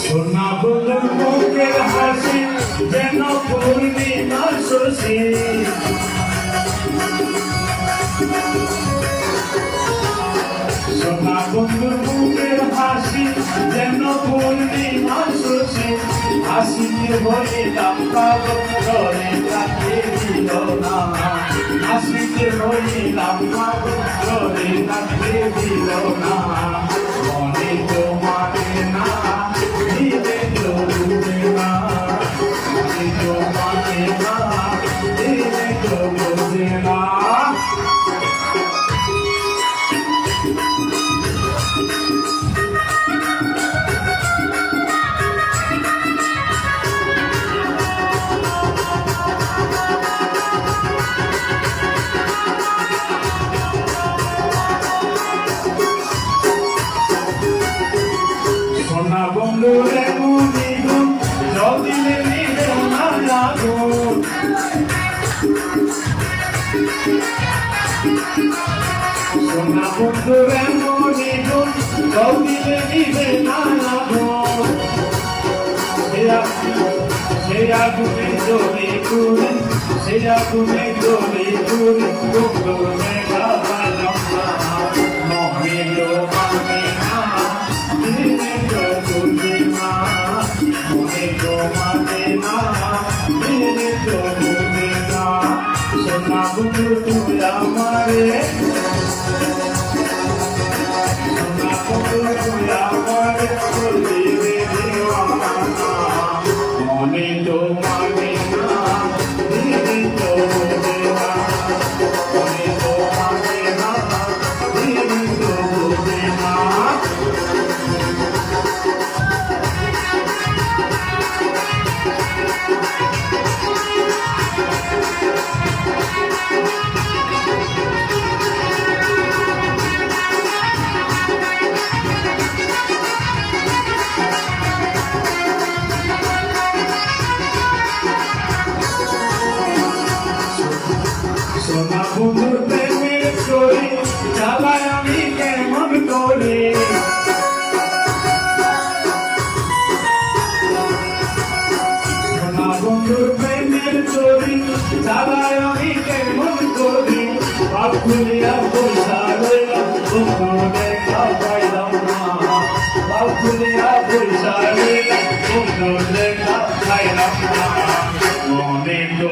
সোনা বন্ধুর মুখের হাসি যেন পূর্ণিমা শশী সোনা বন্ধুর মুখের হাসি যেন পূর্ণিমা শশী হাসিতে হইলাম পাগল করে তাকে দিল না হাসিতে হইলাম পাগল করে তাকে দিল না মনে তো মানে না দিলে তো বুঝে না মনে তো মানে না দিলে তো বুঝে না সোনা বন্ধুরে মুনিগুন যদিলে নিবে না লাগুন সোনা বন্ধুরে মুনিগুন যদিলে নিবে না লাগুন সে আগুনে জ্বলে পুরে সে আগুনে জ্বলে পুরে বন্ধুরে খাওয়ালাম না মহিল মানে না দিলে তো বুঝে না মনে তো মানে না দিলে তো বুঝে না সোনা বন্ধু তুই আমারে সোনা বন্ধু তুই আমারে করলি রে দেওয়ানা মনে তো মানে না দিলে তো বুঝে না মনে তো মানে না দিলে তো বুঝে না সোনা বন্ধুর প্রেমের চোরি জ্বালায় আমি কেমন করে সোনা বন্ধুর প্রেমের চোরি জ্বালায় আমি কেমন করে বাপ খুলিয়া পয়সা রইলাম বন্ধু দেখা পাইলাম না বাপ খুলিয়া পয়সা রইলাম বন্ধু দেখা পাইলাম না মনে তো